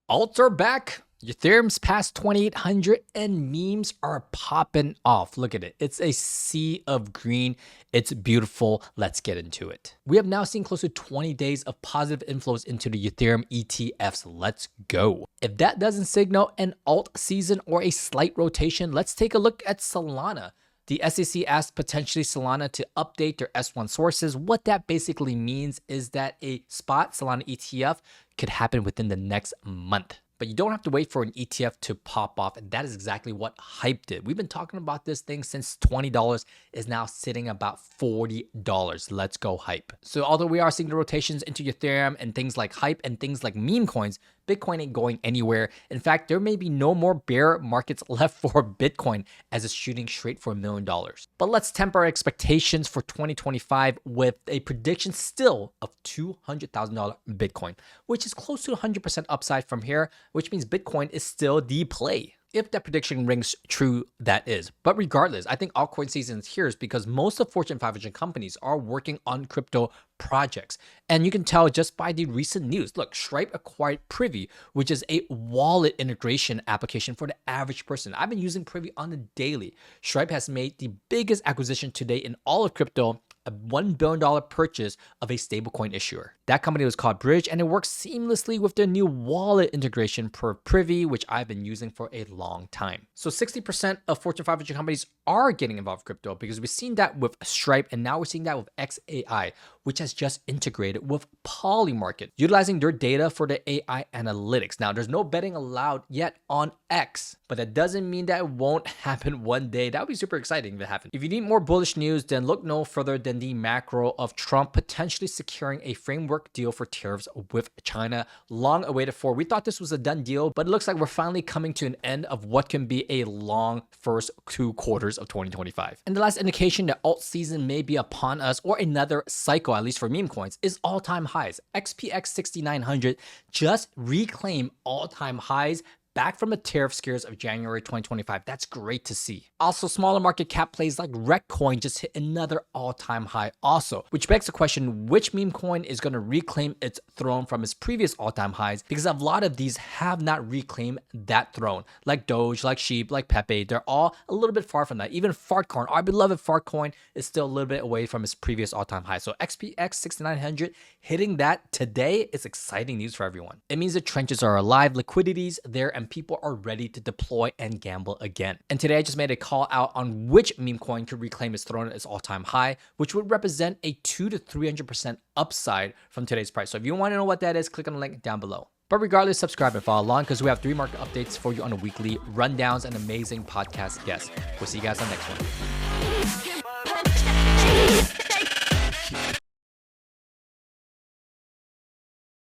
Alts are back. Ethereum's past 2,800 and memes are popping off. Look at it. It's a sea of green. It's beautiful. Let's get into it. We have now seen close to 20 days of positive inflows into the Ethereum ETFs. Let's go. If that doesn't signal an alt season or a slight rotation, let's take a look at Solana. The SEC asked potentially Solana to update their S1 sources. What that basically means is that a spot Solana ETF could happen within the next month. But you don't have to wait for an ETF to pop off. And that is exactly what Hype did. We've been talking about this thing since $20 is now sitting about $40. Let's go Hype. So although we are seeing the rotations into Ethereum and things like Hype and things like meme coins, Bitcoin ain't going anywhere. In fact, there may be no more bear markets left for Bitcoin as it's shooting straight for $1 million. But let's temper our expectations for 2025 with a prediction still of $200,000 Bitcoin, which is close to 100% upside from here, which means Bitcoin is still the play. If that prediction rings true, that is. But regardless, I think altcoin season is here because most of Fortune 500 companies are working on crypto projects. And you can tell just by the recent news. Look, Stripe acquired Privy, which is a wallet integration application for the average person. I've been using Privy on the daily. Stripe has made the biggest acquisition today in all of crypto, a $1 billion purchase of a stablecoin issuer. That company was called Bridge, and it works seamlessly with their new wallet integration per Privy, which I've been using for a long time. So 60% of Fortune 500 companies are getting involved in crypto because we've seen that with Stripe, and now we're seeing that with XAI, which has just integrated with Polymarket, utilizing their data for the AI analytics. Now, there's no betting allowed yet on X, but that doesn't mean that it won't happen one day. That would be super exciting if it happened. If you need more bullish news, then look no further than the macro of Trump potentially securing a framework deal for tariffs with China. Long awaited for. We thought this was a done deal, but it looks like we're finally coming to an end of what can be a long first 2 quarters of 2025. And the last indication that alt season may be upon us, or another cycle, at least for meme coins, is all-time highs. XPX 6900 just reclaimed all-time highs back from the tariff scares of January 2025. That's great to see. Also, smaller market cap plays like Reccoin just hit another all-time high also, which begs the question, which meme coin is going to reclaim its throne from its previous all-time highs? Because a lot of these have not reclaimed that throne, like Doge, like Sheep, like Pepe. They're all a little bit far from that. Even Fartcoin, our beloved Fartcoin, is still a little bit away from its previous all-time high. So XPX 6900 hitting that today is exciting news for everyone. It means the trenches are alive, liquidity's there, and people are ready to deploy and gamble again. And today I just made a call out on which meme coin could reclaim its throne at its all-time high, which would represent a 200 to 300% upside from today's price. So if you want to know what that is, click on the link down below. But regardless, subscribe and follow along because we have 3 market updates for you on a weekly, rundowns, and amazing podcast guests. We'll see you guys on the next one.